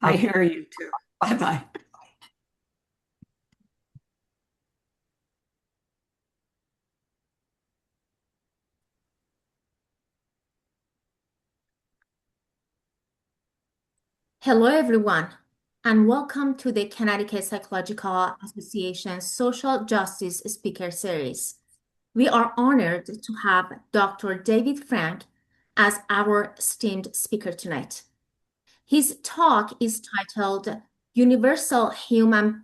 I hear you too. Bye-bye. Hello, everyone, and welcome to the Connecticut Psychological Association Social Justice Speaker Series. We are honored to have Dr. David Frank as our esteemed speaker tonight. His talk is titled Universal Human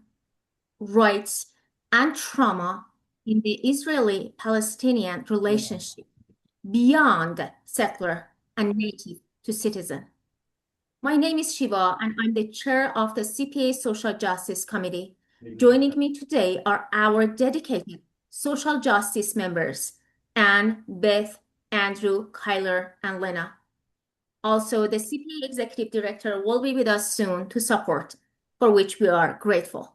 Rights and Trauma in the Israeli-Palestinian Relationship Beyond Settler and Native to Citizen. My name is Shiva, and I'm the chair of the CPA Social Justice Committee. Joining me today are our dedicated social justice members, Anne, Beth, Andrew, Kyler, and Lena. Also, the CPA Executive Director will be with us soon to support, for which we are grateful.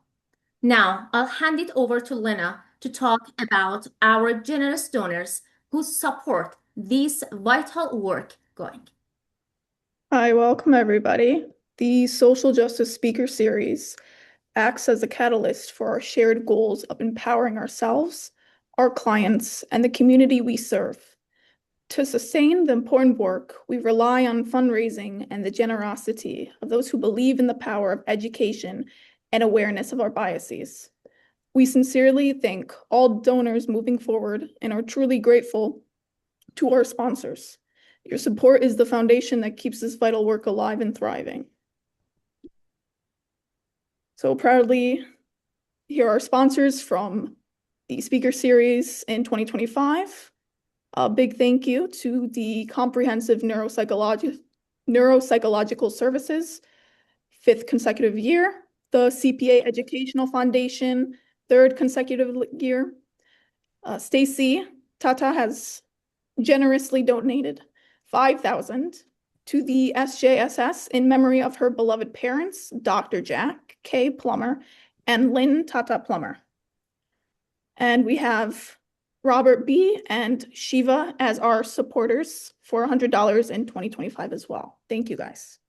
Now, I'll hand it over to Lena to talk about our generous donors who support this vital work going. Hi, welcome everybody. The Social Justice Speaker Series acts as a catalyst for our shared goals of empowering ourselves, our clients, and the community we serve. To sustain the important work, we rely on fundraising and the generosity of those who believe in the power of education and awareness of our biases. We sincerely thank all donors moving forward and are truly grateful to our sponsors. Your support is the foundation that keeps this vital work alive and thriving. So proudly, here are sponsors from the speaker series in 2025. A big thank you to the Comprehensive Neuropsychological Services, 5th consecutive year, the CPA Educational Foundation, 3rd consecutive year. Stacy Tata has generously donated $5,000 to the SJSS in memory of her beloved parents, Dr. Jack K. Plummer and Lynn Tata Plummer. And we have Robert B. and Shiva as our supporters for $100 in 2025 as well. Thank you, guys.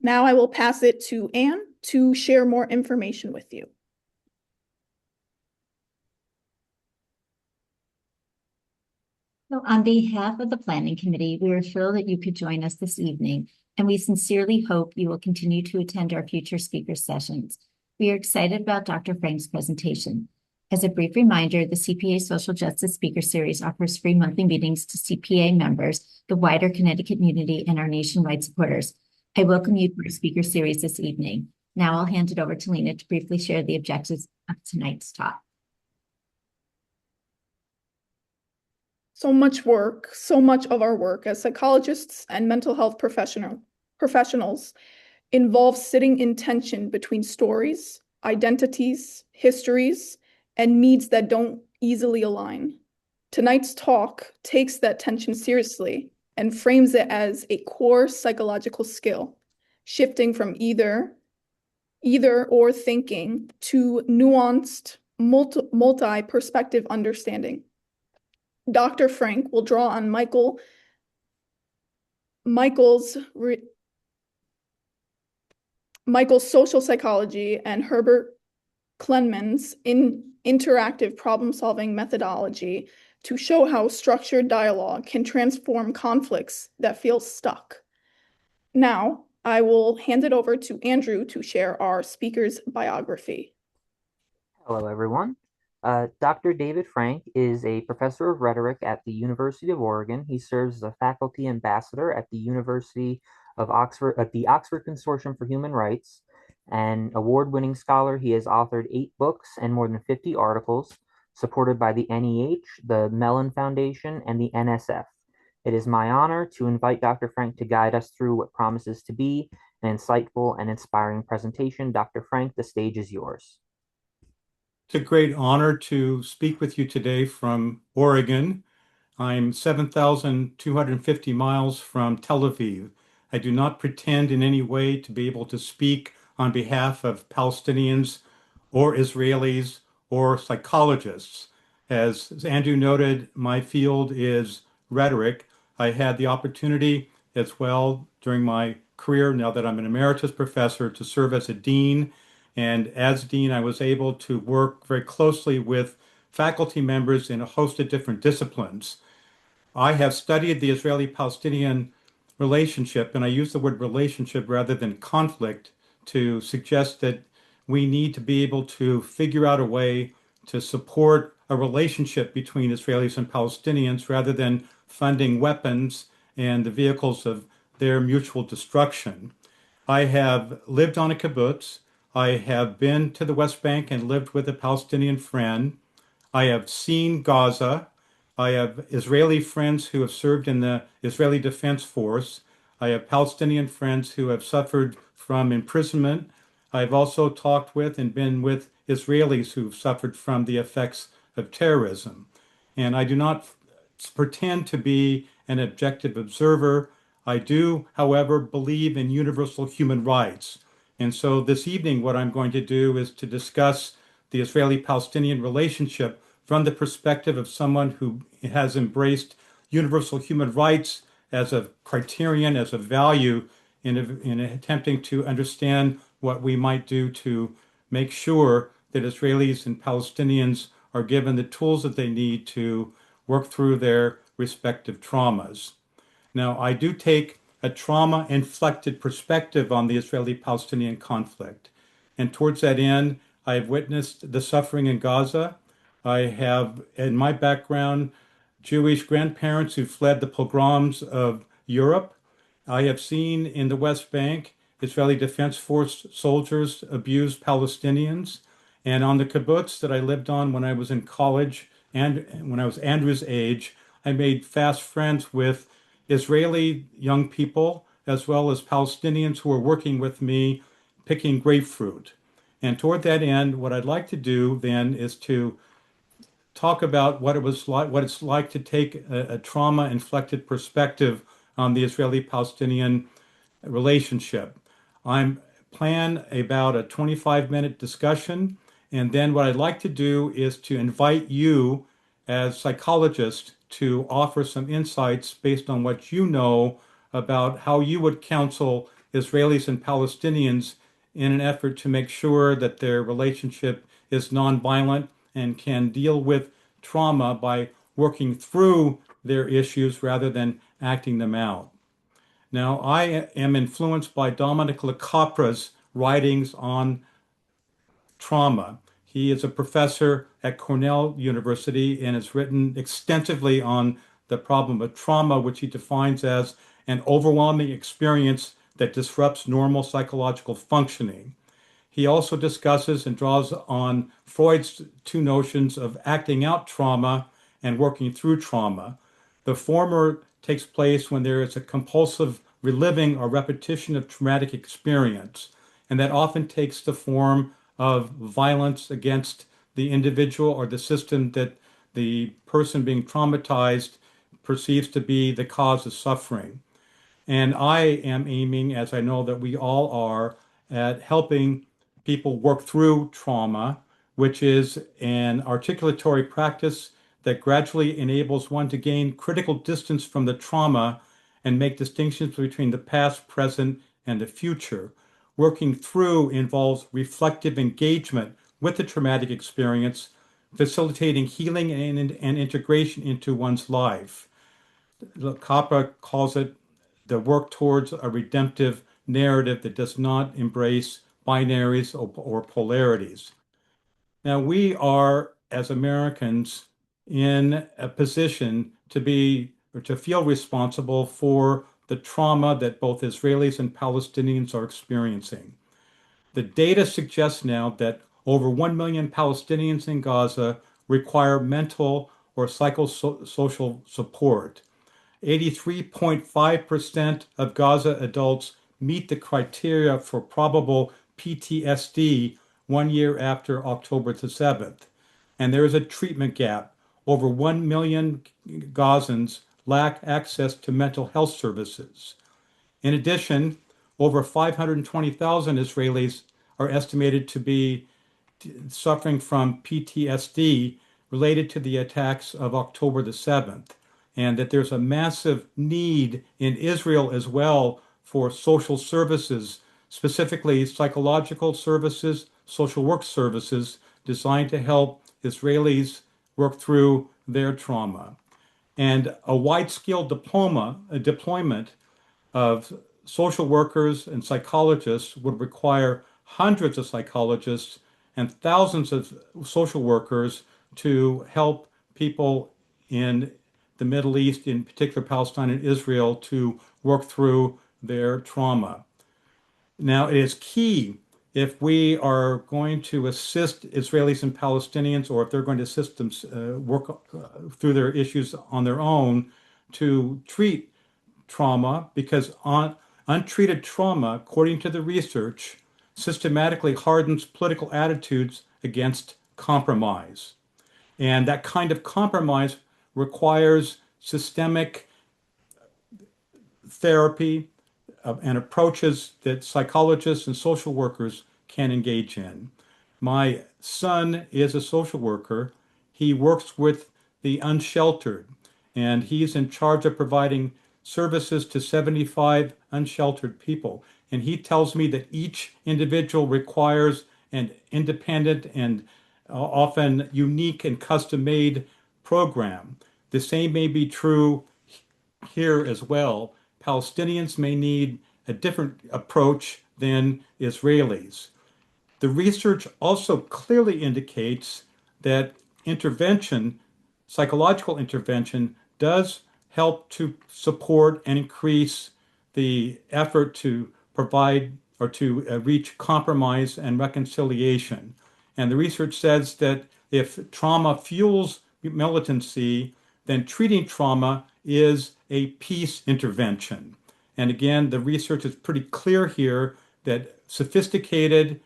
Now I will pass it to Anne to share more information with you. So on behalf of the Planning Committee, we are thrilled that you could join us this evening, and we sincerely hope you will continue to attend our future speaker sessions. We are excited about Dr. Frank's presentation. As a brief reminder, the CPA Social Justice Speaker Series offers free monthly meetings to CPA members, the wider Connecticut community, and our nationwide supporters. I welcome you to our speaker series this evening. Now I'll hand it over to Lena to briefly share the objectives of tonight's talk. So much of our work as psychologists and mental health professionals involves sitting in tension between stories, identities, histories, and needs that don't easily align. Tonight's talk takes that tension seriously and frames it as a core psychological skill, shifting from either or thinking to nuanced, multi-perspective understanding. Dr. Frank will draw on Michael's social psychology and Herbert Klenman's interactive problem-solving methodology to show how structured dialogue can transform conflicts that feel stuck. Now, I will hand it over to Andrew to share our speaker's biography. Hello, everyone. Dr. David Frank is a professor of rhetoric at the University of Oregon. He serves as a faculty ambassador at the University of Oxford, at the Oxford Consortium for Human Rights. An award-winning scholar, he has authored 8 books and more than 50 articles, supported by the NEH, the Mellon Foundation, and the NSF. It is my honor to invite Dr. Frank to guide us through what promises to be an insightful and inspiring presentation. Dr. Frank, the stage is yours. It's a great honor to speak with you today from Oregon. I'm 7,250 miles from Tel Aviv. I do not pretend in any way to be able to speak on behalf of Palestinians or Israelis or psychologists. As Andrew noted, my field is rhetoric. I had the opportunity as well during my career, now that I'm an emeritus professor, to serve as a dean. And as dean, I was able to work very closely with faculty members in a host of different disciplines. I have studied the Israeli-Palestinian relationship, and I use the word relationship rather than conflict to suggest that we need to be able to figure out a way to support a relationship between Israelis and Palestinians rather than funding weapons and the vehicles of their mutual destruction. I have lived on a kibbutz. I have been to the West Bank and lived with a Palestinian friend. I have seen Gaza. I have Israeli friends who have served in the Israeli Defense Force. I have Palestinian friends who have suffered from imprisonment. I've also talked with and been with Israelis who've suffered from the effects of terrorism. And I do not pretend to be an objective observer. I do, however, believe in universal human rights. And so this evening, what I'm going to do is to discuss the Israeli-Palestinian relationship from the perspective of someone who has embraced universal human rights as a criterion, as a value in attempting to understand what we might do to make sure that Israelis and Palestinians are given the tools that they need to work through their respective traumas. Now, I do take a trauma-inflected perspective on the Israeli-Palestinian conflict. And towards that end, I have witnessed the suffering in Gaza. I have, in my background, Jewish grandparents who fled the pogroms of Europe. I have seen in the West Bank Israeli Defense Force soldiers abuse Palestinians. And on the kibbutz that I lived on when I was in college and when I was Andrew's age, I made fast friends with Israeli young people as well as Palestinians who were working with me picking grapefruit. And toward that end, what I'd like to do then is to talk about what it's like to take a trauma-inflected perspective on the Israeli-Palestinian relationship. I'm plan about a 25-minute discussion, and then what I'd like to do is to invite you as psychologists to offer some insights based on what you know about how you would counsel Israelis and Palestinians in an effort to make sure that their relationship is nonviolent and can deal with trauma by working through their issues rather than acting them out. Now, I am influenced by Dominic LaCapra's writings on trauma. He is a professor at Cornell University and has written extensively on the problem of trauma, which he defines as an overwhelming experience that disrupts normal psychological functioning. He also discusses and draws on Freud's two notions of acting out trauma and working through trauma. The former takes place when there is a compulsive reliving or repetition of traumatic experience, and that often takes the form of violence against the individual or the system that the person being traumatized perceives to be the cause of suffering. And I am aiming, as I know that we all are, at helping people work through trauma, which is an articulatory practice that gradually enables one to gain critical distance from the trauma and make distinctions between the past, present, and the future. Working through involves reflective engagement with the traumatic experience, facilitating healing and integration into one's life. Capra calls it the work towards a redemptive narrative that does not embrace binaries or polarities. Now, we are, as Americans, in a position to be or to feel responsible for the trauma that both Israelis and Palestinians are experiencing. The data suggests now that over 1 million Palestinians in Gaza require mental or psychosocial support. 83.5% of Gaza adults meet the criteria for probable PTSD 1 year after October the 7th. And there is a treatment gap. Over 1 million Gazans lack access to mental health services. In addition, over 520,000 Israelis are estimated to be suffering from PTSD related to the attacks of October the 7th, and that there's a massive need in Israel as well for social services, specifically psychological services, social work services designed to help Israelis work through their trauma. And a wide-scale deployment of social workers and psychologists would require hundreds of psychologists and thousands of social workers to help people in the Middle East, in particular Palestine and Israel, to work through their trauma. Now, it is key if we are going to assist Israelis and Palestinians, or if they're going to assist them work through their issues on their own, to treat trauma, because untreated trauma, according to the research, systematically hardens political attitudes against compromise. And that kind of compromise requires systemic therapy and approaches that psychologists and social workers can engage in. My son is a social worker. He works with the unsheltered, and he's in charge of providing services to 75 unsheltered people. And he tells me that each individual requires an independent and often unique and custom-made program. The same may be true here as well. Palestinians may need a different approach than Israelis. The research also clearly indicates that intervention, psychological intervention, does help to support and increase the effort to provide or to reach compromise and reconciliation. And the research says that if trauma fuels militancy, then treating trauma is a peace intervention. And again, the research is pretty clear here that sophisticated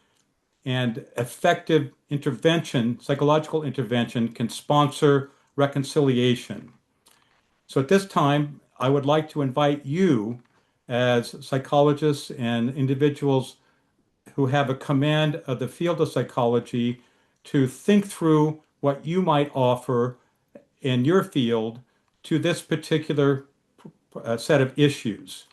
and effective intervention, psychological intervention, can sponsor reconciliation. So at this time, I would like to invite you as psychologists and individuals who have a command of the field of psychology to think through what you might offer in your field to this particular set of issues.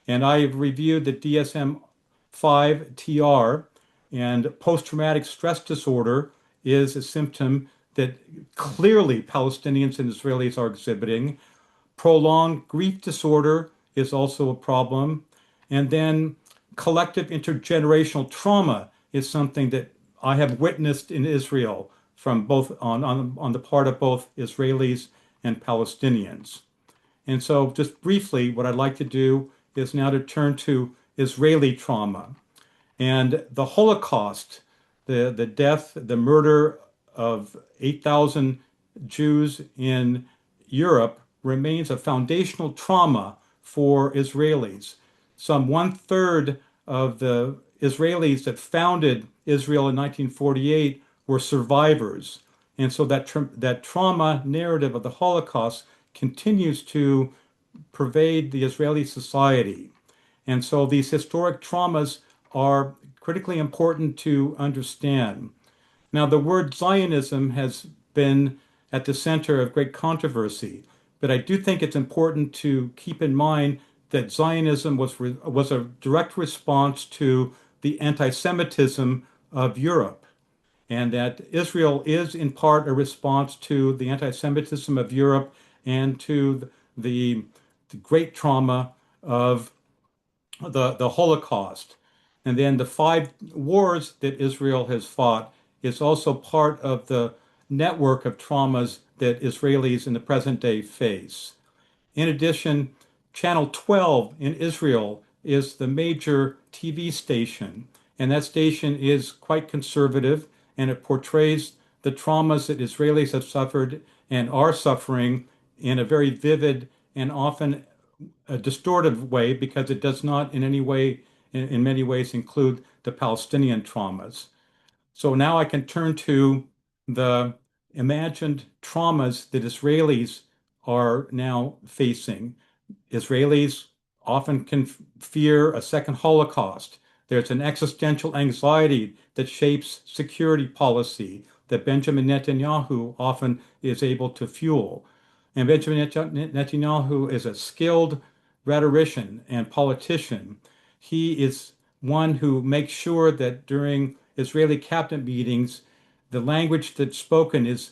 And I've reviewed the DSM-5 TR, and post-traumatic stress disorder is a symptom that clearly Palestinians and Israelis are exhibiting. Prolonged grief disorder is also a problem. And then collective intergenerational trauma is something that I have witnessed in Israel from both on the part of both Israelis and Palestinians. And so just briefly, what I'd like to do is now to turn to Israeli trauma. And the Holocaust, the death, the murder of 8,000 Jews in Europe remains a foundational trauma for Israelis. Some 1/3 of the Israelis that founded Israel in 1948 were survivors. And so that trauma narrative of the Holocaust continues to pervade the Israeli society. And so these historic traumas are critically important to understand. Now, the word Zionism has been at the center of great controversy, but I do think it's important to keep in mind that Zionism was a direct response to the anti-Semitism of Europe, and that Israel is in part a response to the anti-Semitism of Europe and to the great trauma of the Holocaust. And then the 5 wars that Israel has fought is also part of the network of traumas that Israelis in the present day face. In addition, Channel 12 in Israel is the major TV station, and that station is quite conservative, and it portrays the traumas that Israelis have suffered and are suffering in a very vivid and often a distorted way, because it does not in any way, in many ways, include the Palestinian traumas. So now I can turn to the imagined traumas that Israelis are now facing. Israelis often can fear a second Holocaust. There's an existential anxiety that shapes security policy that Benjamin Netanyahu often is able to fuel. And Benjamin Netanyahu is a skilled rhetorician and politician. He is one who makes sure that during Israeli cabinet meetings, the language that's spoken is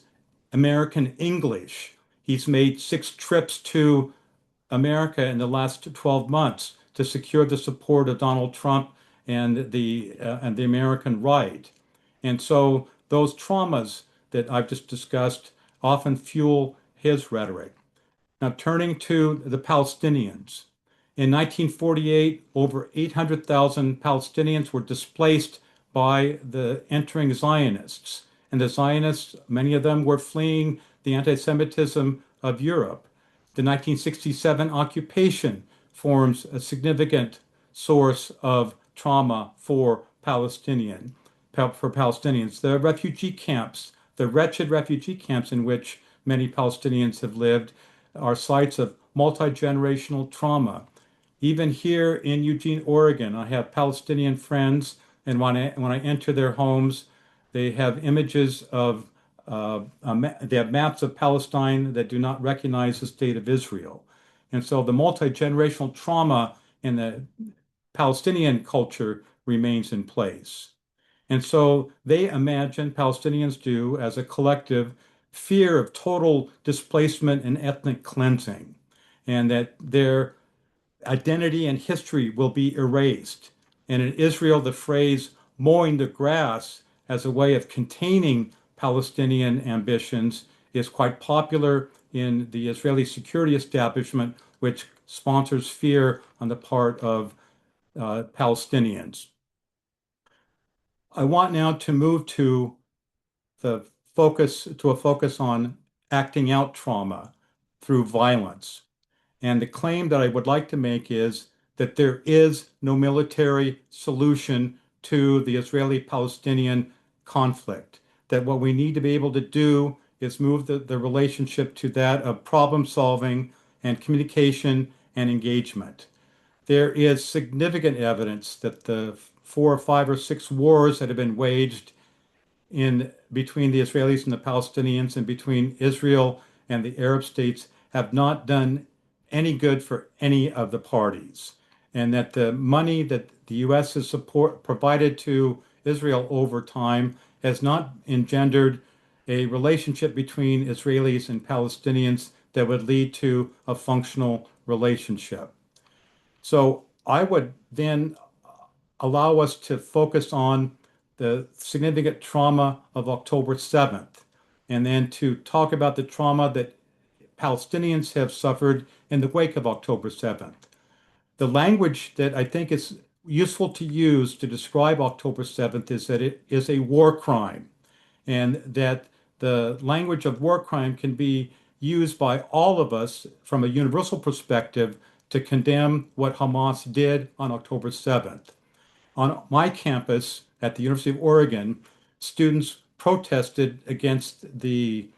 American English. He's made 6 trips to America in the last 12 months to secure the support of Donald Trump and the American right. And so those traumas that I've just discussed often fuel his rhetoric. Now, turning to the Palestinians. In 1948, over 800,000 Palestinians were displaced by the entering Zionists. And the Zionists, many of them were fleeing the anti-Semitism of Europe. The 1967 occupation forms a significant source of trauma for Palestinians. The refugee camps, the wretched refugee camps in which many Palestinians have lived, are sites of multi-generational trauma. Even here in Eugene, Oregon, I have Palestinian friends, and when I enter their homes, they have images of they have maps of Palestine that do not recognize the state of Israel. And so the multi-generational trauma in the Palestinian culture remains in place. And so they imagine, Palestinians do, as a collective, fear of total displacement and ethnic cleansing, and that their identity and history will be erased. And in Israel, the phrase mowing the grass as a way of containing Palestinian ambitions is quite popular in the Israeli security establishment, which sponsors fear on the part of Palestinians. I want now to move to a focus on acting out trauma through violence. And the claim that I would like to make is that there is no military solution to the Israeli-Palestinian conflict, that what we need to be able to do is move the relationship to that of problem solving and communication and engagement. There is significant evidence that the 4 or 5 or 6 wars that have been waged in between the Israelis and the Palestinians and between Israel and the Arab states have not done any good for any of the parties, and that the money that the U.S. has provided to Israel over time has not engendered a relationship between Israelis and Palestinians that would lead to a functional relationship. So I would then allow us to focus on the significant trauma of October 7th, and then to talk about the trauma that Palestinians have suffered in the wake of October 7th. The language that I think is useful to use to describe October 7th is that it is a war crime, and that the language of war crime can be used by all of us from a universal perspective to condemn what Hamas did on October 7th. On my campus at the University of Oregon, students protested against the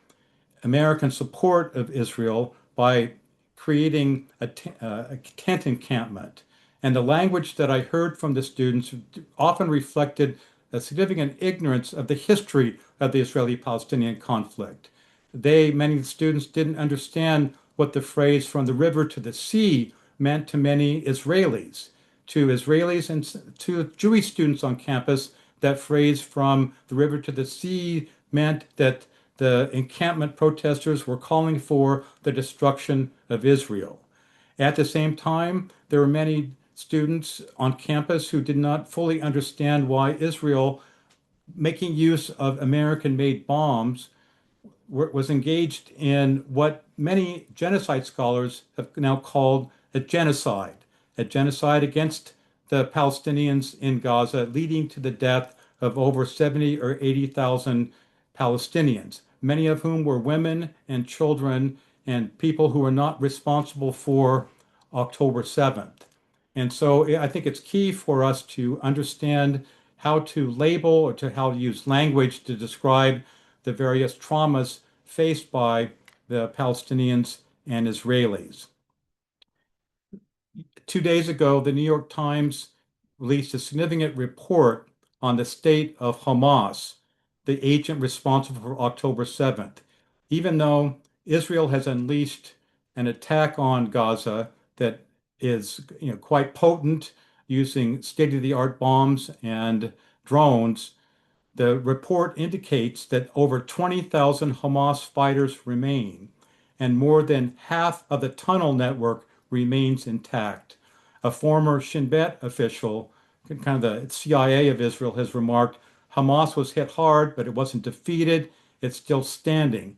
American support of Israel by creating a tent encampment. And the language that I heard from the students often reflected a significant ignorance of the history of the Israeli-Palestinian conflict. Many of the students didn't understand what the phrase "from the river to the sea" meant to many Israelis. To Israelis and to Jewish students on campus, that phrase "from the river to the sea" meant that the encampment protesters were calling for the destruction of Israel. At the same time, there were many students on campus who did not fully understand why Israel, making use of American-made bombs, was engaged in what many genocide scholars have now called a genocide against the Palestinians in Gaza, leading to the death of over 70 or 80,000 Palestinians, many of whom were women and children and people who were not responsible for October 7th. And so I think it's key for us to understand how to label or to how to use language to describe the various traumas faced by the Palestinians and Israelis. 2 days ago, the New York Times released a significant report on the state of Hamas, the agent responsible for October 7th. Even though Israel has unleashed an attack on Gaza that is quite potent using state-of-the-art bombs and drones. The report indicates that over 20,000 Hamas fighters remain, and more than half of the tunnel network remains intact. A former Shin Bet official, kind of the CIA of Israel, has remarked, Hamas was hit hard, but it wasn't defeated. It's still standing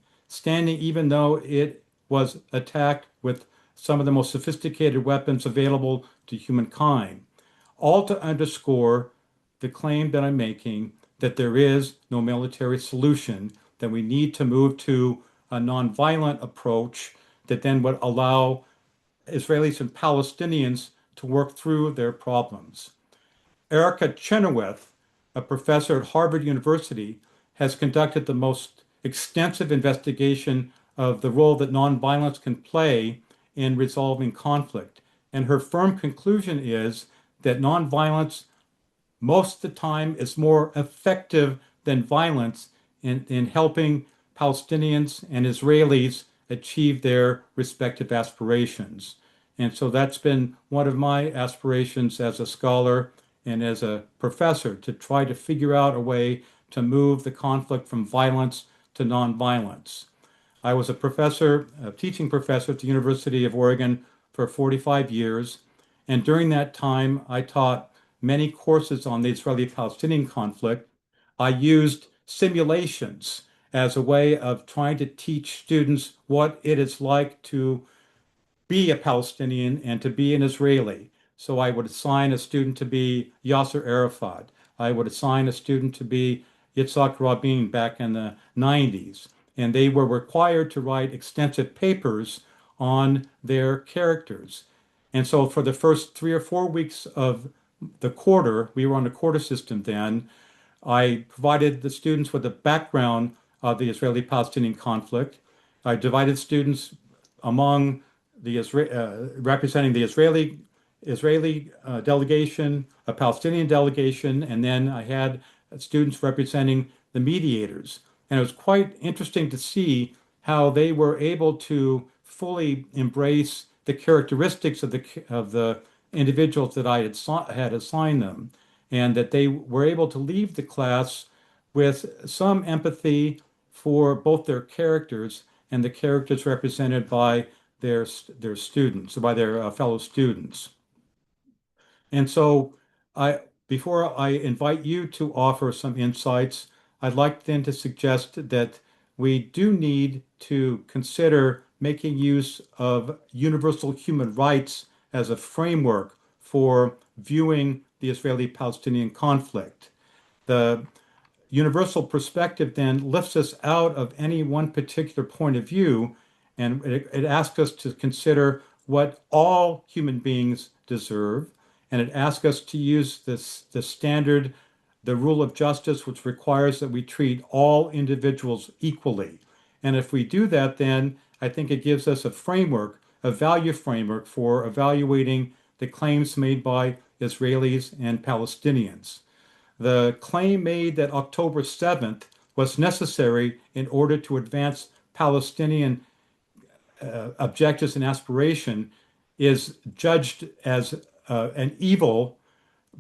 even though it was attacked with some of the most sophisticated weapons available to humankind. All to underscore the claim that I'm making that there is no military solution, that we need to move to a nonviolent approach that then would allow Israelis and Palestinians to work through their problems. Erica Chenoweth, a professor at Harvard University, has conducted the most extensive investigation of the role that nonviolence can play in resolving conflict. And her firm conclusion is that nonviolence most of the time is more effective than violence in helping Palestinians and Israelis achieve their respective aspirations. And so that's been one of my aspirations as a scholar and as a professor, to try to figure out a way to move the conflict from violence to nonviolence. I was a teaching professor at the University of Oregon for 45 years. And during that time, I taught many courses on the Israeli-Palestinian conflict. I used simulations as a way of trying to teach students what it is like to be a Palestinian and to be an Israeli. So I would assign a student to be Yasser Arafat. I would assign a student to be Yitzhak Rabin back in the 90s. And they were required to write extensive papers on their characters. And so for the first 3 or 4 weeks of the quarter, we were on a quarter system then, I provided the students with a background of the Israeli-Palestinian conflict. I divided students among the representing the Israeli delegation, a Palestinian delegation, and then I had students representing the mediators. And it was quite interesting to see how they were able to fully embrace the characteristics of the individuals that I had assigned them, and that they were able to leave the class with some empathy for both their characters and the characters represented by their students, by their fellow students. And so before I invite you to offer some insights, I'd like then to suggest that we do need to consider making use of universal human rights as a framework for viewing the Israeli-Palestinian conflict. The universal perspective then lifts us out of any one particular point of view, and it asks us to consider what all human beings deserve, and it asks us to use the standard, the rule of justice, which requires that we treat all individuals equally. And if we do that, then I think it gives us a framework, a value framework for evaluating the claims made by Israelis and Palestinians. The claim made that October 7th was necessary in order to advance Palestinian objectives and aspiration is judged as an evil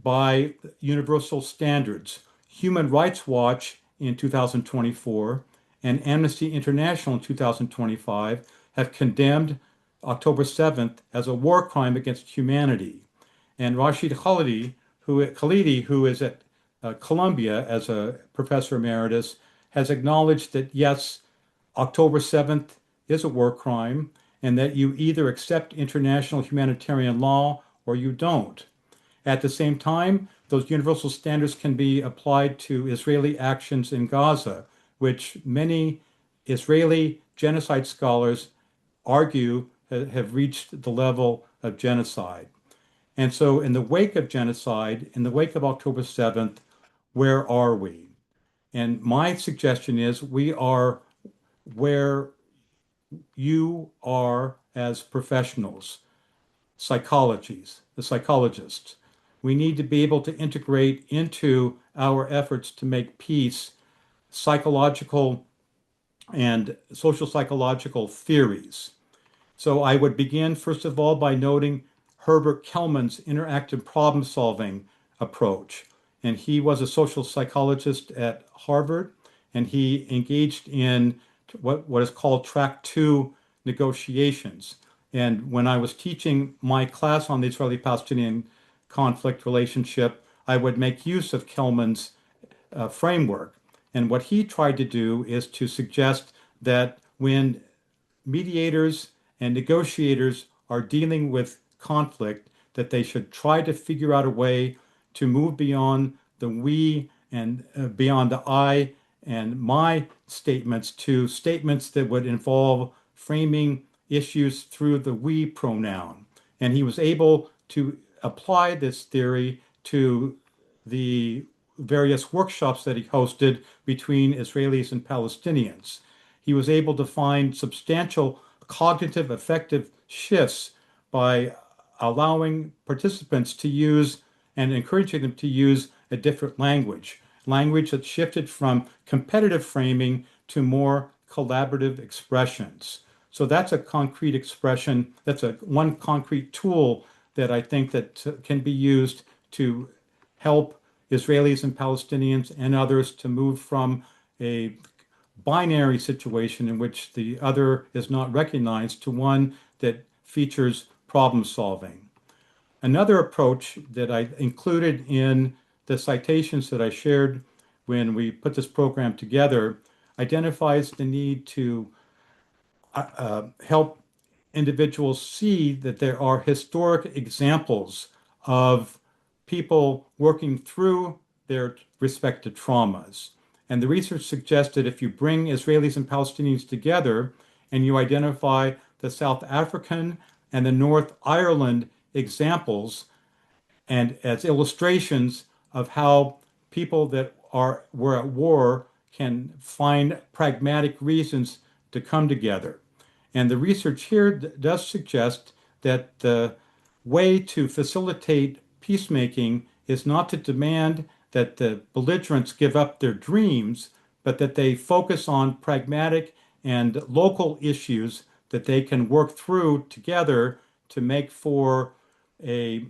by universal standards. Human Rights Watch in 2024 and Amnesty International in 2025 have condemned October 7th as a war crime against humanity. And Rashid Khalidi, who is at Columbia as a professor emeritus, has acknowledged that yes, October 7th is a war crime, and that you either accept international humanitarian law or you don't. At the same time, those universal standards can be applied to Israeli actions in Gaza, which many Israeli genocide scholars argue have reached the level of genocide. And so in the wake of genocide, in the wake of October 7th, where are we? And my suggestion is we are where you are as professionals, the psychologists. We need to be able to integrate into our efforts to make peace psychological and social psychological theories. So I would begin, first of all, by noting Herbert Kellman's interactive problem-solving approach. And he was a social psychologist at Harvard, and he engaged in what is called track 2 negotiations. And when I was teaching my class on the Israeli-Palestinian conflict relationship, I would make use of Kellman's framework. And what he tried to do is to suggest that when mediators and negotiators are dealing with conflict, that they should try to figure out a way to move beyond the we and beyond the I and my statements to statements that would involve framing issues through the we pronoun. And he was able to apply this theory to the various workshops that he hosted between Israelis and Palestinians. He was able to find substantial cognitive affective shifts by allowing participants to use and encouraging them to use a different language that shifted from competitive framing to more collaborative expressions. So that's a concrete expression. That's one concrete tool that I think that can be used to help Israelis and Palestinians and others to move from a binary situation in which the other is not recognized to one that features problem solving. Another approach that I included in the citations that I shared when we put this program together identifies the need to help individuals see that there are historic examples of people working through their respective traumas. And the research suggests that if you bring Israelis and Palestinians together and you identify the South African and the North Ireland examples and as illustrations of how people that were at war can find pragmatic reasons to come together. And the research here does suggest that the way to facilitate peacemaking is not to demand that the belligerents give up their dreams, but that they focus on pragmatic and local issues that they can work through together to make for a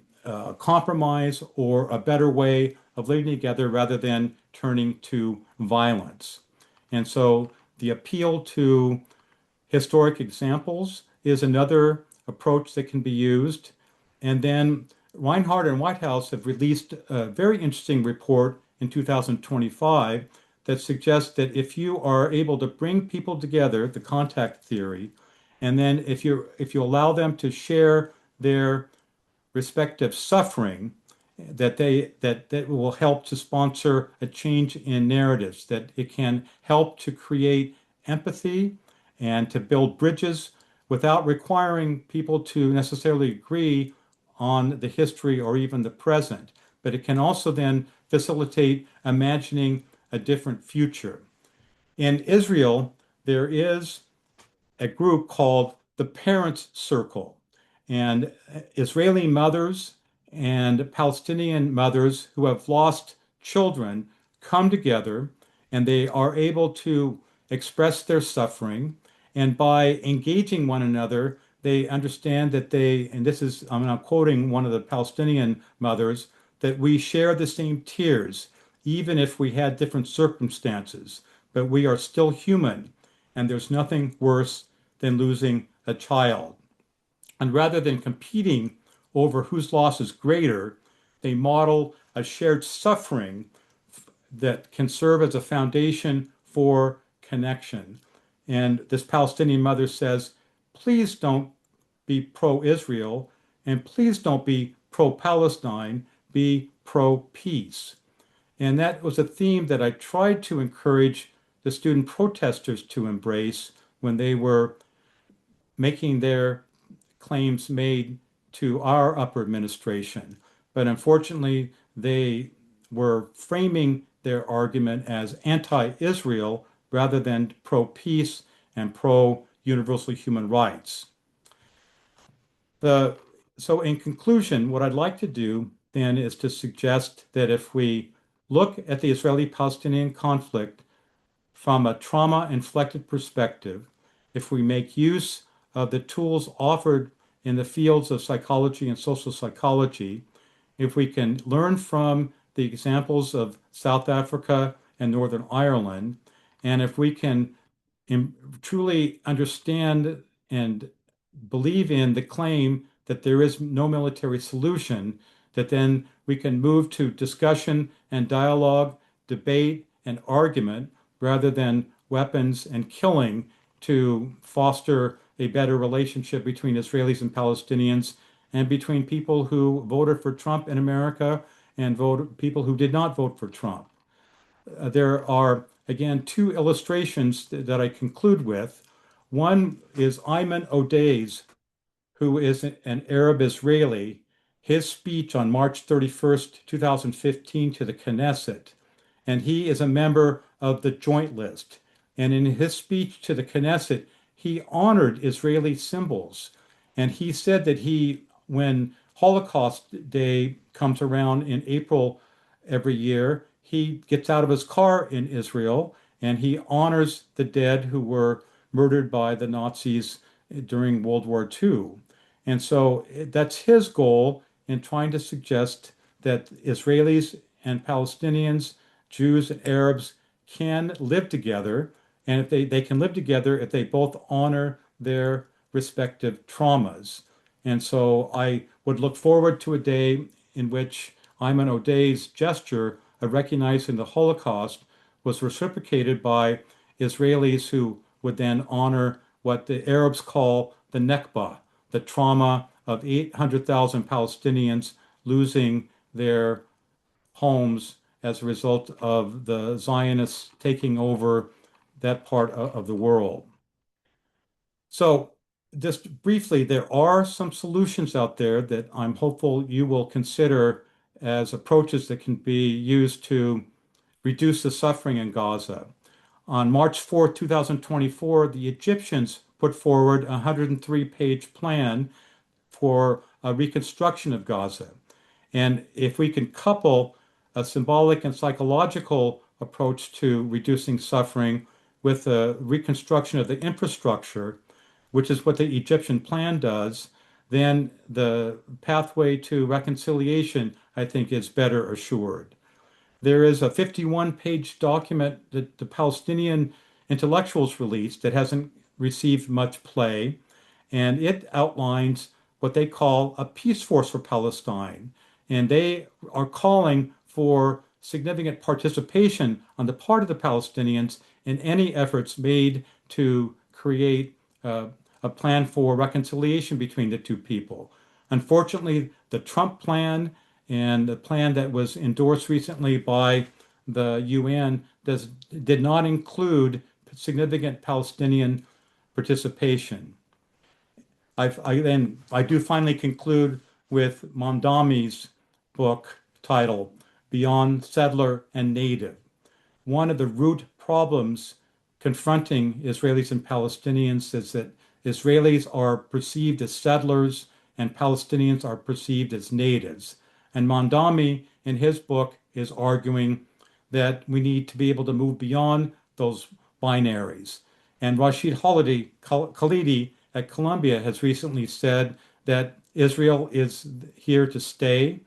compromise or a better way of living together rather than turning to violence. And so the appeal to historic examples is another approach that can be used. And then Reinhardt and Whitehouse have released a very interesting report in 2025 that suggests that if you are able to bring people together, the contact theory, and then if you allow them to share their respective suffering, that will help to sponsor a change in narratives, that it can help to create empathy and to build bridges without requiring people to necessarily agree on the history or even the present. But it can also then facilitate imagining a different future. In Israel, there is a group called the Parents Circle, and Israeli mothers and Palestinian mothers who have lost children come together and they are able to express their suffering. And by engaging one another, they understand that and this is, I'm now quoting one of the Palestinian mothers, that we share the same tears, even if we had different circumstances, but we are still human, and there's nothing worse than losing a child. And rather than competing over whose loss is greater, they model a shared suffering that can serve as a foundation for connection. And this Palestinian mother says, please don't be pro-Israel, and please don't be pro-Palestine, be pro-peace. And that was a theme that I tried to encourage the student protesters to embrace when they were making their claims made to our upper administration. But unfortunately, they were framing their argument as anti-Israel rather than pro-peace and pro-universal human rights. So in conclusion, what I'd like to do then is to suggest that if we look at the Israeli-Palestinian conflict from a trauma-inflected perspective, if we make use of the tools offered in the fields of psychology and social psychology, if we can learn from the examples of South Africa and Northern Ireland, and if we can truly understand and believe in the claim that there is no military solution, that then we can move to discussion and dialogue, debate and argument rather than weapons and killing to foster a better relationship between Israelis and Palestinians and between people who voted for Trump in America and people who did not vote for Trump. There are, again, two illustrations that I conclude with. One is Ayman Odeh's, who is an Arab Israeli, his speech on March 31st, 2015 to the Knesset. And he is a member of the Joint List. And in his speech to the Knesset, he honored Israeli symbols. And he said that when Holocaust Day comes around in April every year, he gets out of his car in Israel and he honors the dead who were murdered by the Nazis during World War II. And so that's his goal in trying to suggest that Israelis and Palestinians, Jews and Arabs can live together. And if they can live together if they both honor their respective traumas. And so I would look forward to a day in which Ayman Odeh's gesture of recognizing the Holocaust was reciprocated by Israelis who would then honor what the Arabs call the Nakba, the trauma of 800,000 Palestinians losing their homes as a result of the Zionists taking over that part of the world. So just briefly, there are some solutions out there that I'm hopeful you will consider as approaches that can be used to reduce the suffering in Gaza. On March 4, 2024, the Egyptians put forward a 103-page plan for a reconstruction of Gaza. And if we can couple a symbolic and psychological approach to reducing suffering with a reconstruction of the infrastructure, which is what the Egyptian plan does, then the pathway to reconciliation, I think, is better assured. There is a 51-page document that the Palestinian intellectuals released that hasn't received much play, and it outlines what they call a peace force for Palestine. And they are calling for significant participation on the part of the Palestinians in any efforts made to create a plan for reconciliation between the two people. Unfortunately, the Trump plan and the plan that was endorsed recently by the UN did not include significant Palestinian participation. I do finally conclude with Mamdani's book title, Beyond Settler and Native. One of the root problems confronting Israelis and Palestinians is that Israelis are perceived as settlers and Palestinians are perceived as natives. And Mamdani, in his book, is arguing that we need to be able to move beyond those binaries. And Rashid Khalidi at Columbia has recently said that Israel is here to stay.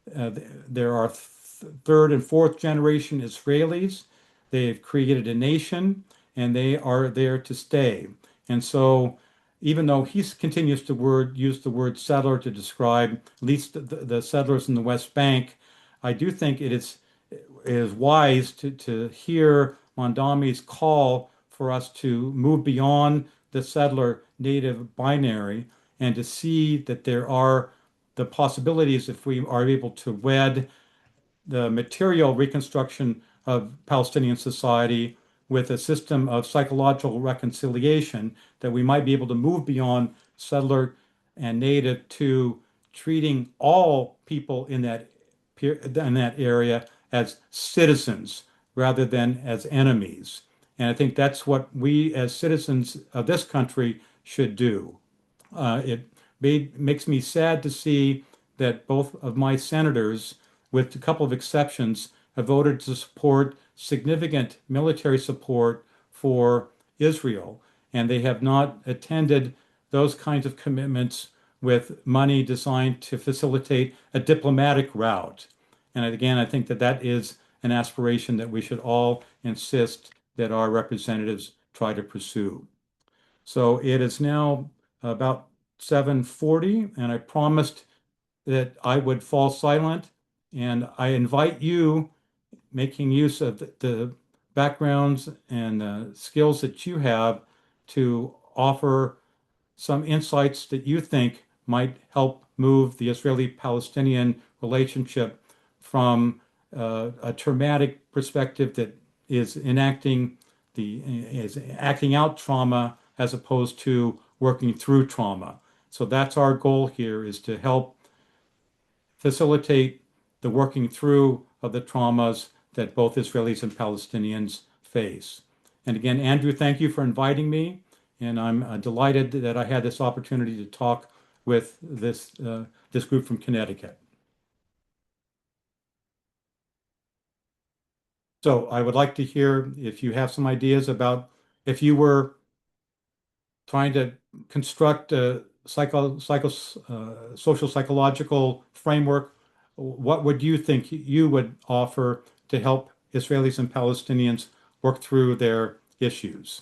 There are third and fourth generation Israelis. They've created a nation and they are there to stay. And so even though he continues to use the word settler to describe at least the settlers in the West Bank, I do think it is wise to hear Mamdani's call for us to move beyond the settler-native binary and to see that there are the possibilities if we are able to wed the material reconstruction of Palestinian society with a system of psychological reconciliation, that we might be able to move beyond settler and native to treating all people in that area as citizens rather than as enemies. And I think that's what we as citizens of this country should do. It makes me sad to see that both of my senators, with a couple of exceptions, have voted to support significant military support for Israel. And they have not attended those kinds of commitments with money designed to facilitate a diplomatic route. And again, I think that that is an aspiration that we should all insist that our representatives try to pursue. So it is now about 7:40, and I promised that I would fall silent. And I invite you, making use of the backgrounds and skills that you have, to offer some insights that you think might help move the Israeli-Palestinian relationship from a traumatic perspective that is acting out trauma as opposed to working through trauma. So that's our goal here, is to help facilitate the working through of the traumas that both Israelis and Palestinians face. And again, Andrew, thank you for inviting me. And I'm delighted that I had this opportunity to talk with this group from Connecticut. So I would like to hear if you have some ideas about, if you were trying to construct a social psychological framework, what would you think you would offer to help Israelis and Palestinians work through their issues?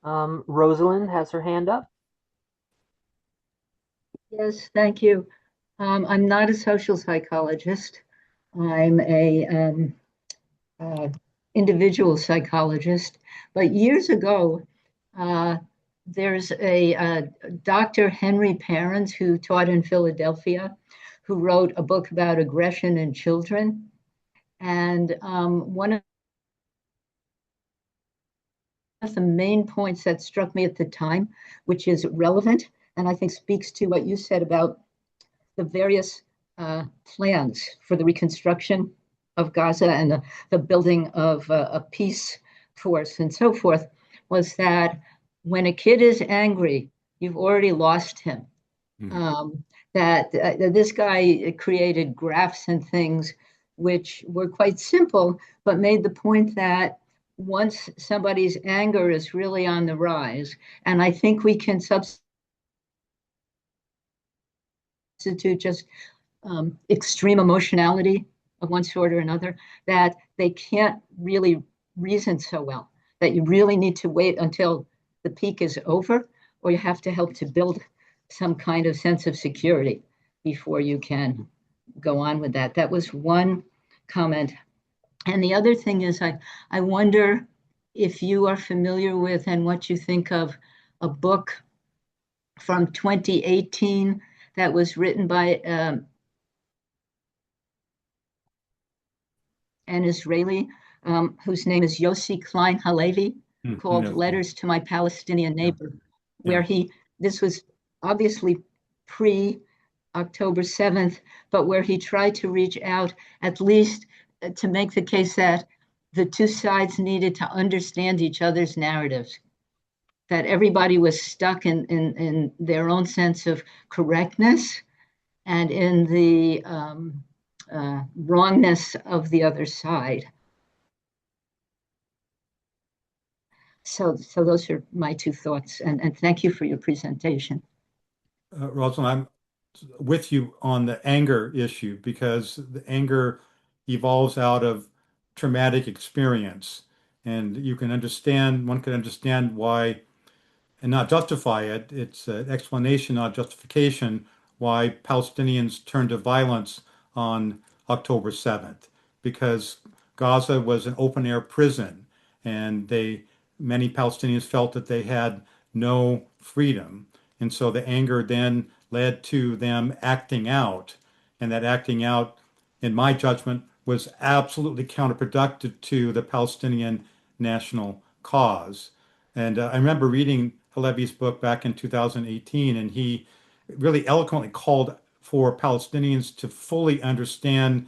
Rosalind has her hand up. Yes, thank you. I'm not a social psychologist. I'm a individual psychologist. But years ago, there's a Dr. Henry Parents who taught in Philadelphia, who wrote a book about aggression in children. And one of the main points that struck me at the time, which is relevant, and I think speaks to what you said about the various plans for the reconstruction of Gaza and the building of a peace force and so forth, was that when a kid is angry, you've already lost him. That this guy created graphs and things which were quite simple, but made the point that once somebody's anger is really on the rise, and I think we can substitute just extreme emotionality of one sort or another, that they can't really reason so well, that you really need to wait until the peak is over, or you have to help to build some kind of sense of security before you can go on with that. That was one comment. And the other thing is, I wonder if you are familiar with and what you think of a book from 2018 that was written by an Israeli whose name is Yossi Klein Halevi, called Letters to My Palestinian Neighbor, where this was obviously pre-October 7th, but where he tried to reach out at least to make the case that the two sides needed to understand each other's narratives, that everybody was stuck in their own sense of correctness and in the wrongness of the other side. So those are my two thoughts, and thank you for your presentation. Rosalind, I'm with you on the anger issue, because the anger evolves out of traumatic experience. And one can understand why, and not justify it. It's an explanation, not justification, why Palestinians turned to violence on October 7th, because Gaza was an open air prison, and many Palestinians felt that they had no freedom. And so the anger then led to them acting out. And that acting out, in my judgment, was absolutely counterproductive to the Palestinian national cause. And I remember reading Halevi's book back in 2018, and he really eloquently called for Palestinians to fully understand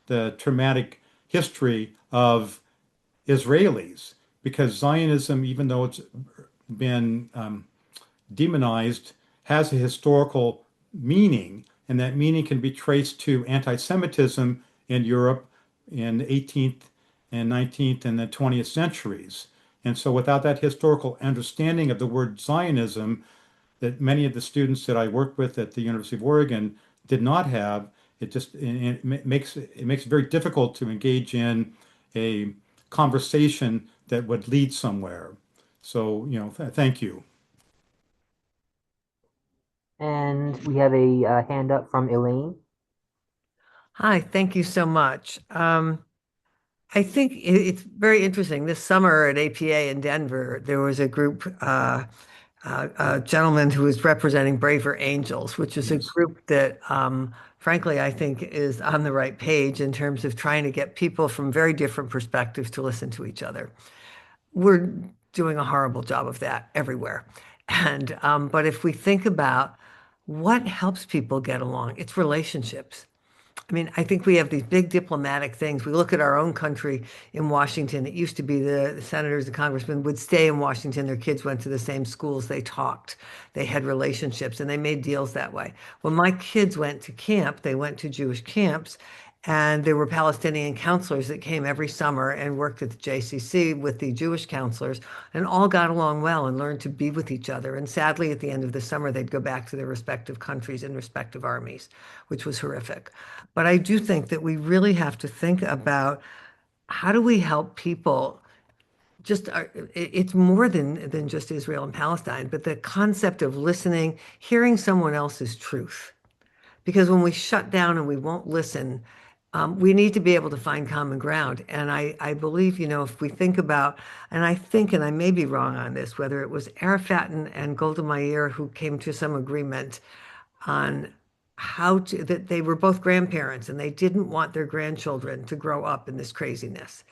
the traumatic history of Israelis, because Zionism, even though it's been demonized, has a historical meaning, and that meaning can be traced to anti-Semitism in Europe in the 18th and 19th and the 20th centuries. And so without that historical understanding of the word Zionism, that many of the students that I worked with at the University of Oregon did not have. It makes it very difficult to engage in a conversation that would lead somewhere. So, thank you. And we have a hand up from Elaine. Hi, thank you so much. I think it's very interesting. This summer at APA in Denver, there was a group, a gentleman who was representing Braver Angels, which is a Yes. group that, frankly, I think is on the right page in terms of trying to get people from very different perspectives to listen to each other. We're doing a horrible job of that everywhere. And but if we think about what helps people get along, it's relationships. I mean, I think we have these big diplomatic things. We look at our own country in Washington. It used to be the senators, the congressmen would stay in Washington. Their kids went to the same schools. They talked. They had relationships and they made deals that way. When my kids went to camp, they went to Jewish camps. And there were Palestinian counselors that came every summer and worked at the JCC with the Jewish counselors and all got along well and learned to be with each other. And sadly, at the end of the summer, they'd go back to their respective countries and respective armies, which was horrific. But I do think that we really have to think about how do we help people just it's more than just Israel and Palestine, but the concept of listening, hearing someone else's truth. Because when we shut down and we won't listen, we need to be able to find common ground. And I believe, if we think about, and I think, and I may be wrong on this, whether it was Arafat and Golda Meir who came to some agreement on that they were both grandparents and they didn't want their grandchildren to grow up in this craziness.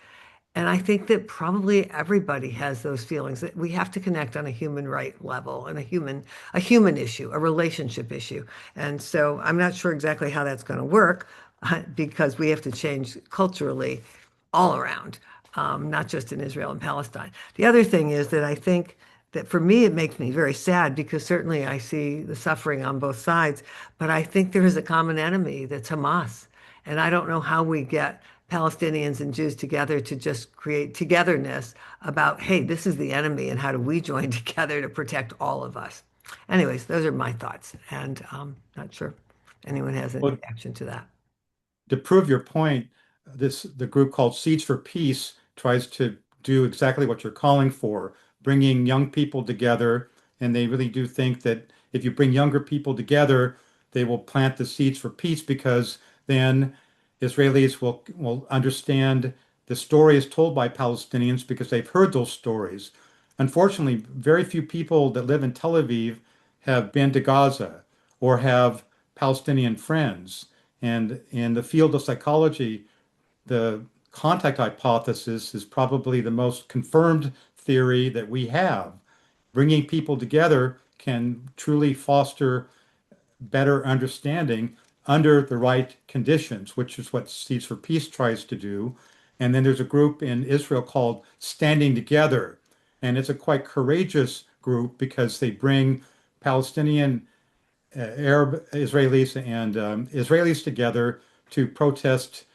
And I think that probably everybody has those feelings that we have to connect on a human right level and a human issue, a relationship issue. And so I'm not sure exactly how that's going to work because we have to change culturally all around, not just in Israel and Palestine. The other thing is that I think that for me, it makes me very sad because certainly I see the suffering on both sides, but I think there is a common enemy that's Hamas. And I don't know how we get Palestinians and Jews together to just create togetherness about, hey, this is the enemy and how do we join together to protect all of us? Anyways, those are my thoughts. And I'm not sure if anyone has any reaction to that. To prove your point, the group called Seeds for Peace tries to do exactly what you're calling for, bringing young people together. And they really do think that if you bring younger people together, they will plant the seeds for peace because then Israelis will understand the stories told by Palestinians because they've heard those stories. Unfortunately, very few people that live in Tel Aviv have been to Gaza or have Palestinian friends. And in the field of psychology, the contact hypothesis is probably the most confirmed theory that we have. Bringing people together can truly foster better understanding under the right conditions, which is what Seeds for Peace tries to do. And then there's a group in Israel called Standing Together. And it's a quite courageous group because they bring Palestinian, Arab Israelis and Israelis together to protest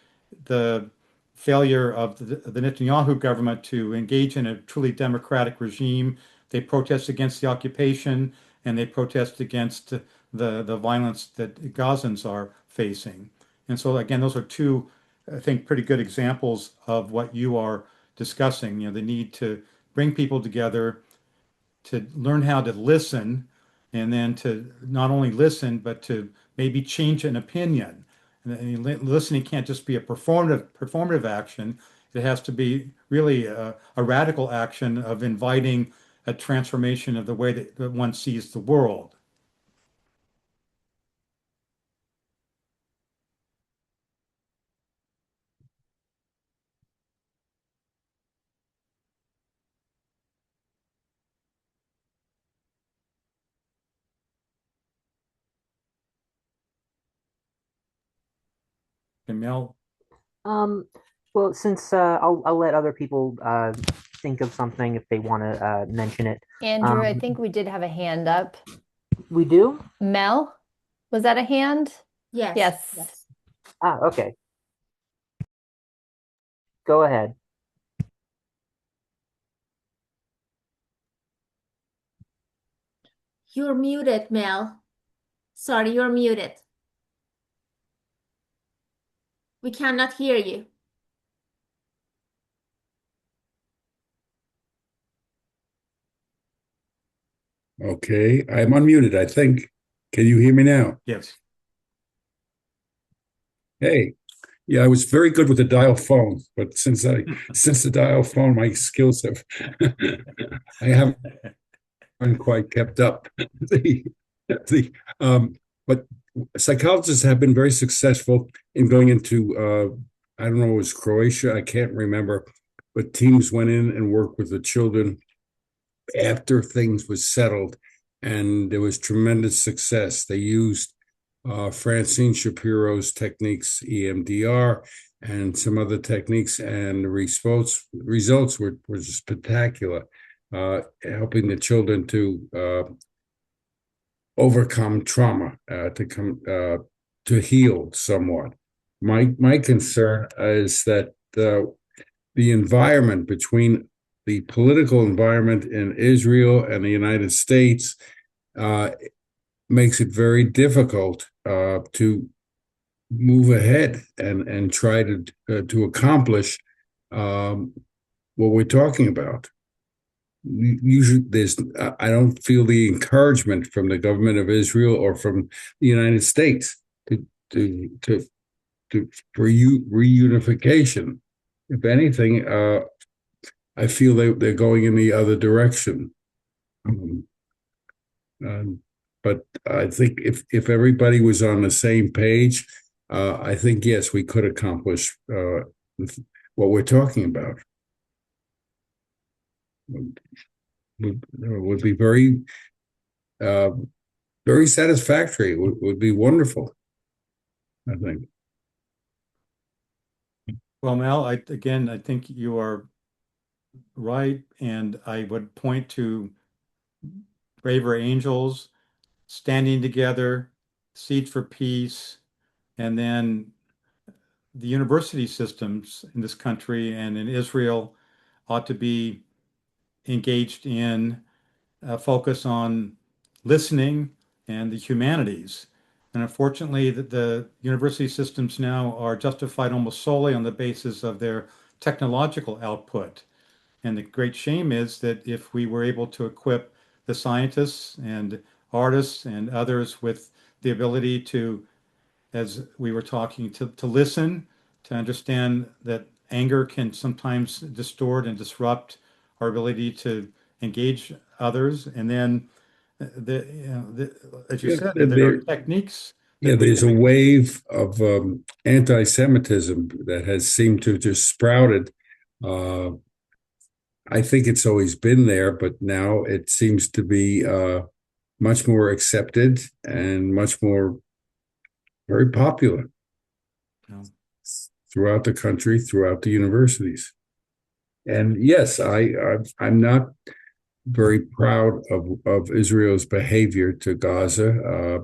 the failure of the Netanyahu government to engage in a truly democratic regime. They protest against the occupation and they protest against the violence that Gazans are facing. And so again, those are two, I think, pretty good examples of what you are discussing, the need to bring people together, to learn how to listen, and then to not only listen, but to maybe change an opinion. And listening can't just be a performative action. It has to be really a radical action of inviting a transformation of the way that one sees the world. And Mel? Well, since I'll let other people think of something if they want to mention it. Andrew, I think we did have a hand up. We do? Mel, was that a hand? Yes. Yes. Ah, okay. Go ahead. You're muted, Mel. Sorry, you're muted. We cannot hear you. Okay, I'm unmuted, I think. Can you hear me now? Yes. Hey, yeah, I was very good with the dial phone, but since the dial phone, my skills have I haven't quite kept up. the, the but psychologists have been very successful in going into I don't know, it was Croatia, I can't remember, but teams went in and worked with the children after things was settled, and there was tremendous success. They used Francine Shapiro's techniques, EMDR, and some other techniques, and the results were spectacular, helping the children to overcome trauma, to heal somewhat. My concern is that the environment between the political environment in Israel and the United States makes it very difficult to move ahead and try to accomplish what we're talking about. Usually, I don't feel the encouragement from the government of Israel or from the United States to for reunification. If anything, I feel they're going in the other direction. But I think if everybody was on the same page, I think, yes, we could accomplish what we're talking about. Would be very, very satisfactory. Would be wonderful, I think. Well, Mel, I think you are right, and I would point to Braver Angels, Standing Together, Seeds for Peace, and then the university systems in this country and in Israel ought to be engaged in a focus on listening and the humanities. And unfortunately, the university systems now are justified almost solely on the basis of their technological output. And the great shame is that if we were able to equip the scientists and artists and others with the ability to, as we were talking, to listen, to understand that anger can sometimes distort and disrupt our ability to engage others. And then, as you said, there are techniques. There's a wave of anti-Semitism that has seemed to just sprouted. I think it's always been there, but now it seems to be much more accepted and much more very popular throughout the country, throughout the universities. And yes, I'm not very proud of Israel's behavior to Gaza.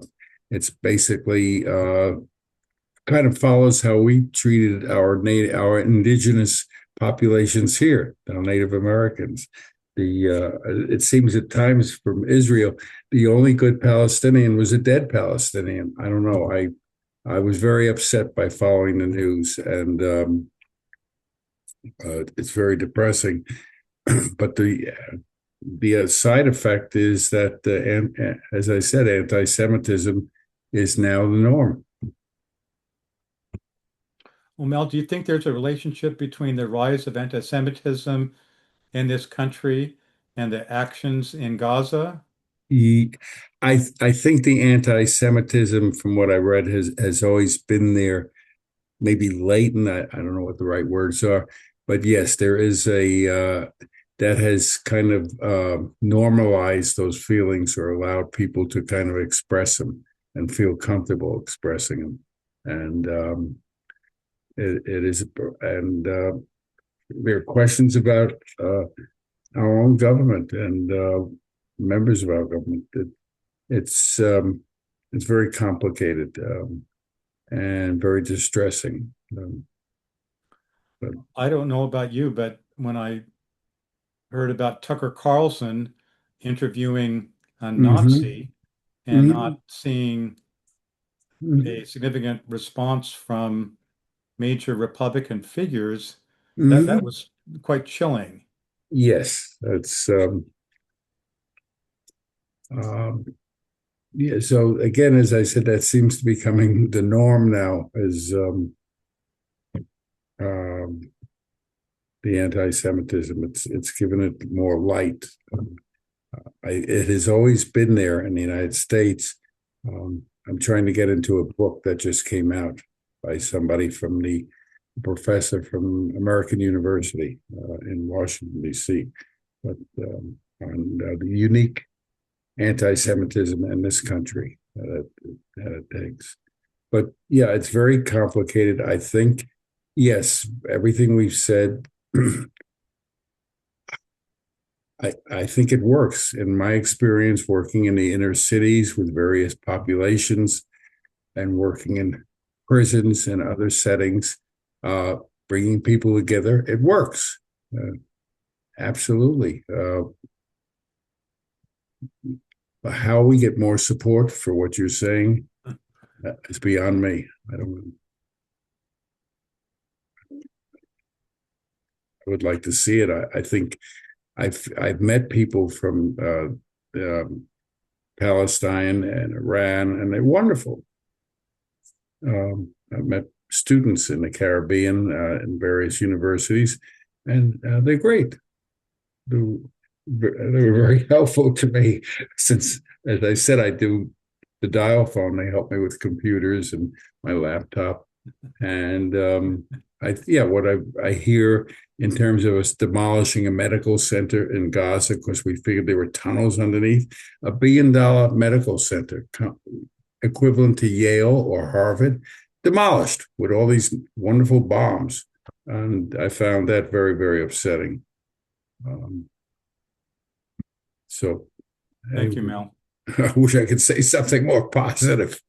It's basically kind of follows how we treated our indigenous populations here, the Native Americans. It seems at times from Israel, the only good Palestinian was a dead Palestinian. I don't know. I was very upset by following the news, and it's very depressing. But the side effect is that, as I said, anti-Semitism is now the norm. Well, Mel, do you think there's a relationship between the rise of anti-Semitism in this country and the actions in Gaza? I think the anti-Semitism, from what I read, has always been there, maybe latent. I don't know what the right words are, but yes, there is that has kind of normalized those feelings or allowed people to kind of express them and feel comfortable expressing them. And it is, and there are questions about our own government and members of our government. It's very complicated and very distressing. But I don't know about you, but when I heard about Tucker Carlson interviewing a Mhm. Nazi and Mhm. not seeing Mhm. a significant response from major Republican figures, that Mhm. was quite chilling. Yes, that's um, yeah. So again, as I said, that seems to be becoming the norm now, as um, the anti-Semitism. It's given it more light. It has always been there in the United States. I'm trying to get into a book that just came out by somebody from the professor from American University in Washington, D.C., but on the unique anti-Semitism in this country that it takes. But yeah, it's very complicated. I think, yes, everything we've said, I think it works. In my experience, working in the inner cities with various populations and working in prisons and other settings, uh, bringing people together, it works. Absolutely. How we get more support for what you're saying is beyond me. I don't. I would like to see it. I think I've met people from Palestine and Iran, and they're wonderful. I've met students in the Caribbean in various universities, and they're great. They were very helpful to me since, as I said, I do the dial phone. They help me with computers and my laptop. And what I hear in terms of us demolishing a medical center in Gaza, because we figured there were tunnels underneath, $1 billion medical center equivalent to Yale or Harvard, demolished with all these wonderful bombs. And I found that very, very upsetting. So Thank you, Mel. I wish I could say something more positive.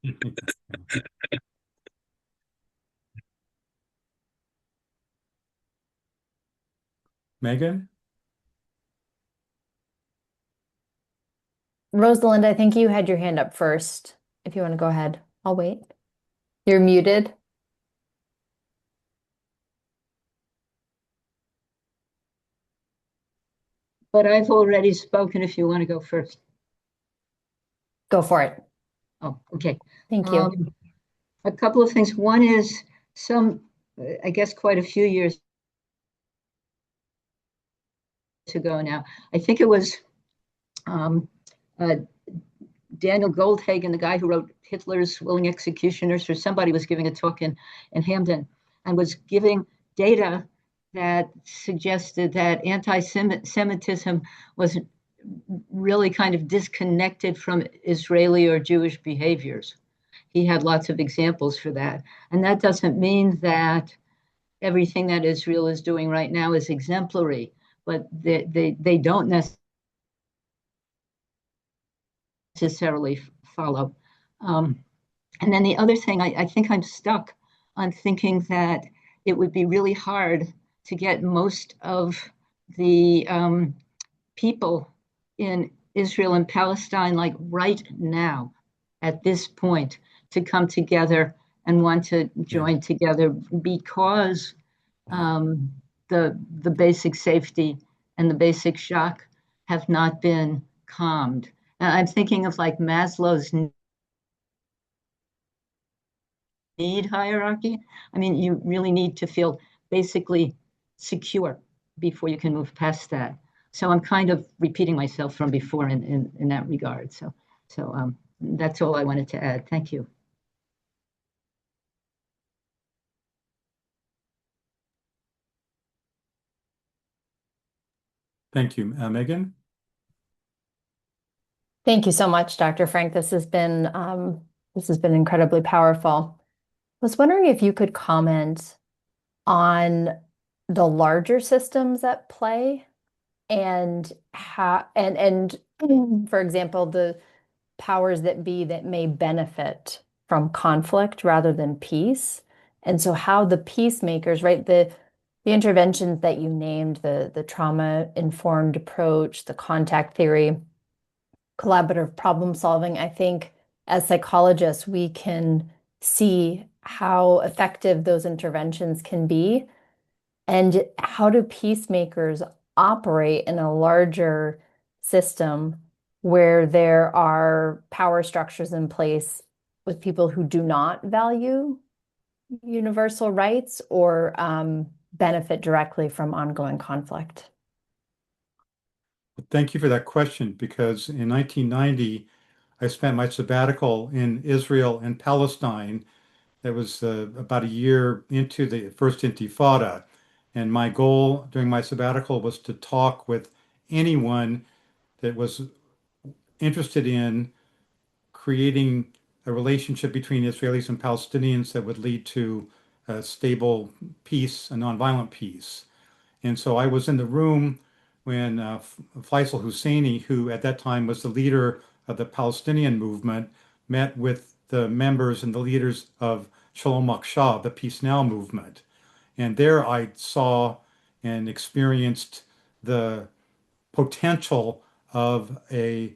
Megan? Rosalind, I think you had your hand up first. If you want to go ahead, I'll wait. You're muted. But I've already spoken if you want to go first. Go for it. Oh, okay. Thank you. A couple of things. One is I guess quite a few years ago now, I think it was Daniel Goldhagen, the guy who wrote Hitler's Willing Executioners, or somebody was giving a talk in Hamden and was giving data that suggested that anti-Semitism was really kind of disconnected from Israeli or Jewish behaviors. He had lots of examples for that. And that doesn't mean that everything that Israel is doing right now is exemplary, but they don't necessarily follow. And then the other thing, I think I'm stuck on thinking that it would be really hard to get most of the people in Israel and Palestine, like right now, at this point, to come together and want to join together because the basic safety and the basic shock have not been calmed. And I'm thinking of like Maslow's need hierarchy. I mean, you really need to feel basically secure before you can move past that. So I'm kind of repeating myself from before in that regard. So that's all I wanted to add. Thank you. Thank you. Megan? Thank you so much, Dr. Frank. This has been incredibly powerful. I was wondering if you could comment on the larger systems at play and how and for example, the powers that be that may benefit from conflict rather than peace. And so how the peacemakers, right, the interventions that you named, the trauma-informed approach, the contact theory, collaborative problem solving, I think as psychologists, we can see how effective those interventions can be. And how do peacemakers operate in a larger system where there are power structures in place with people who do not value universal rights or benefit directly from ongoing conflict? Thank you for that question, because in 1990, I spent my sabbatical in Israel and Palestine. That was about a year into the first Intifada. And my goal during my sabbatical was to talk with anyone that was interested in creating a relationship between Israelis and Palestinians that would lead to a stable peace, a nonviolent peace. And so I was in the room when Faisal Husseini, who at that time was the leader of the Palestinian movement, met with the members and the leaders of Shalom Akshab, the Peace Now movement. And there I saw and experienced the potential of a,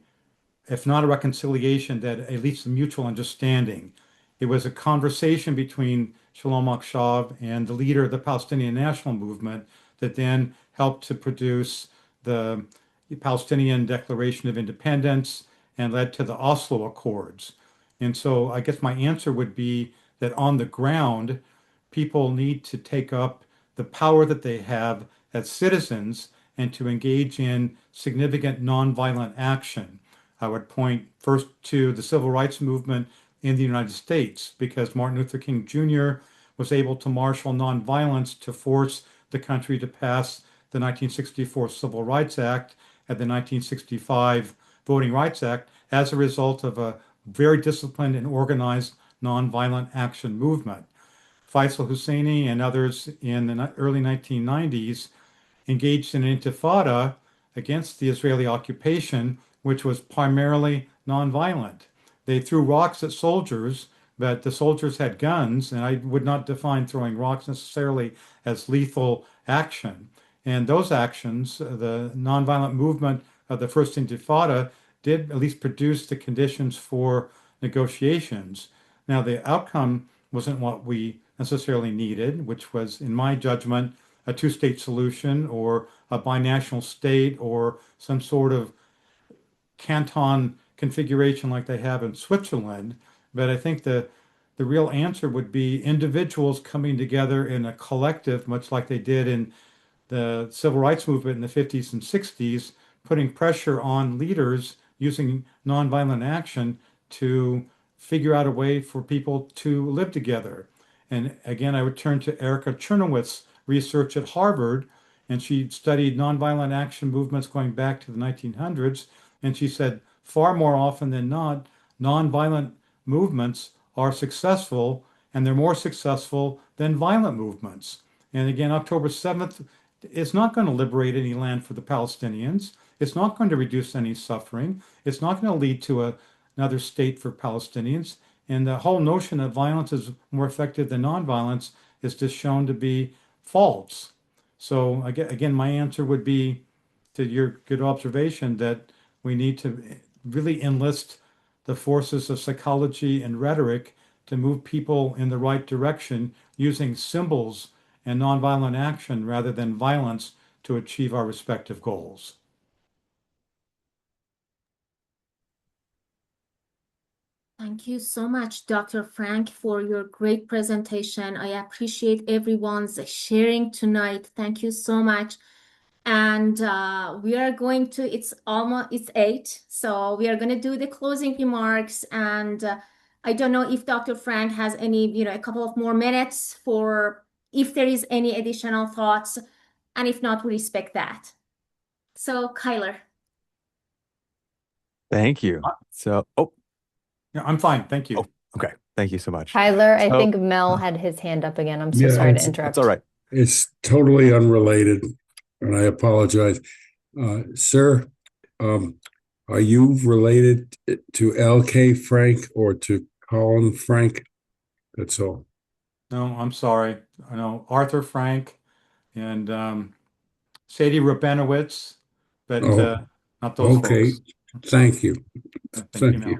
if not a reconciliation, that at least a mutual understanding. It was a conversation between Shalom Akshab and the leader of the Palestinian National Movement that then helped to produce the Palestinian Declaration of Independence and led to the Oslo Accords. And so I guess my answer would be that on the ground, people need to take up the power that they have as citizens and to engage in significant nonviolent action. I would point first to the civil rights movement in the United States, because Martin Luther King Jr. was able to marshal nonviolence to force the country to pass the 1964 Civil Rights Act and the 1965 Voting Rights Act as a result of a very disciplined and organized nonviolent action movement. Faisal Husseini and others in the early 1990s engaged in an intifada against the Israeli occupation, which was primarily nonviolent. They threw rocks at soldiers, but the soldiers had guns, and I would not define throwing rocks necessarily as lethal action. And those actions, the nonviolent movement of the first Intifada, did at least produce the conditions for negotiations. Now, the outcome wasn't what we necessarily needed, which was, in my judgment, a two-state solution or a binational state or some sort of canton configuration like they have in Switzerland. But I think the real answer would be individuals coming together in a collective, much like they did in the civil rights movement in the 50s and 60s, putting pressure on leaders using nonviolent action to figure out a way for people to live together. And again, I would turn to Erica Chernowitz's research at Harvard, and she studied nonviolent action movements going back to the 1900s. And she said, far more often than not, nonviolent movements are successful, and they're more successful than violent movements. And again, October 7th is not going to liberate any land for the Palestinians. It's not going to reduce any suffering. It's not going to lead to another state for Palestinians. And the whole notion that violence is more effective than nonviolence is just shown to be false. So again, my answer would be to your good observation that we need to really enlist the forces of psychology and rhetoric to move people in the right direction using symbols and nonviolent action rather than violence to achieve our respective goals. Thank you so much, Dr. Frank, for your great presentation. I appreciate everyone's sharing tonight. Thank you so much. And we are going to, it's 8, so we are going to do the closing remarks. And I don't know if Dr. Frank has any, a couple of more minutes for if there is any additional thoughts. And if not, we respect that. So, Kyler. Thank you. Yeah, I'm fine. Thank you. Okay. Thank you so much. Tyler, I think Mel had his hand up again. I'm so Yeah, sorry to interrupt. That's all right. It's totally unrelated, and I apologize. Sir, are you related to L.K. Frank or to Colin Frank? That's all. No, I'm sorry. I know Arthur Frank and Sadie Rabinowitz, but not those Okay. folks. Thank you. Thank you, Mel.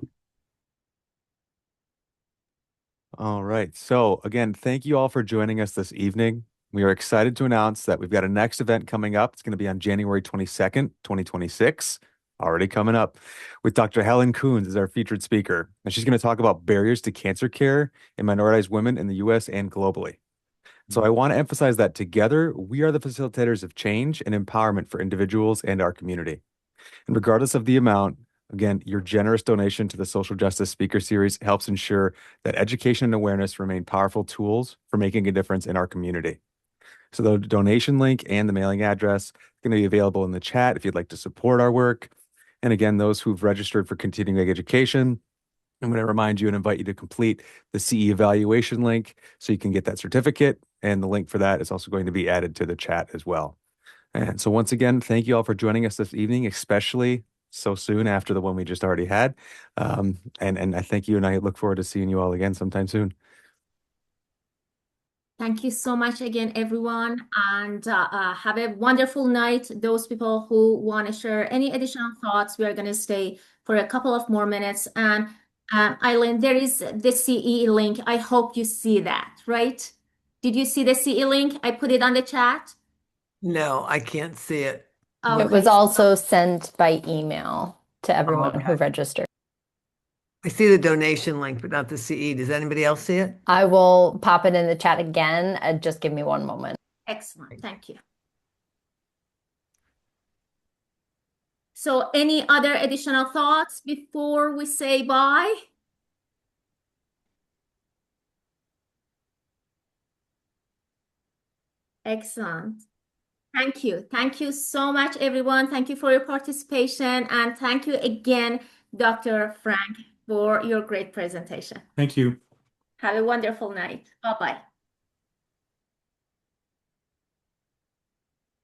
All right. So again, thank you all for joining us this evening. We are excited to announce that we've got a next event coming up. It's going to be on January 22nd, 2026, already coming up, with Dr. Helen Coons as our featured speaker. And she's going to talk about barriers to cancer care in minoritized women in the US and globally. So I want to emphasize that together, we are the facilitators of change and empowerment for individuals and our community. And regardless of the amount, again, your generous donation to the Social Justice Speaker Series helps ensure that education and awareness remain powerful tools for making a difference in our community. So the donation link and the mailing address is going to be available in the chat if you'd like to support our work. And again, those who've registered for continuing education, I'm going to remind you and invite you to complete the CE evaluation link so you can get that certificate. And the link for that is also going to be added to the chat as well. And so once again, thank you all for joining us this evening, especially so soon after the one we just already had. And I thank you, and I look forward to seeing you all again sometime soon. Thank you so much again, everyone, and have a wonderful night. Those people who want to share any additional thoughts, we are going to stay for a couple of more minutes. And Eileen, there is the CE link. I hope you see that, right? Did you see the CE link? I put it on the chat. No, I can't see it. Oh, It was okay. also sent by email to everyone who okay. registered. I see the donation link, but not the CE. Does anybody else see it? I will pop it in the chat again. Just give me one moment. Excellent. Thank you. So any other additional thoughts before we say bye? Excellent. Thank you. Thank you so much, everyone. Thank you for your participation. And thank you again, Dr. Frank, for your great presentation. Thank you. Have a wonderful night. Bye-bye.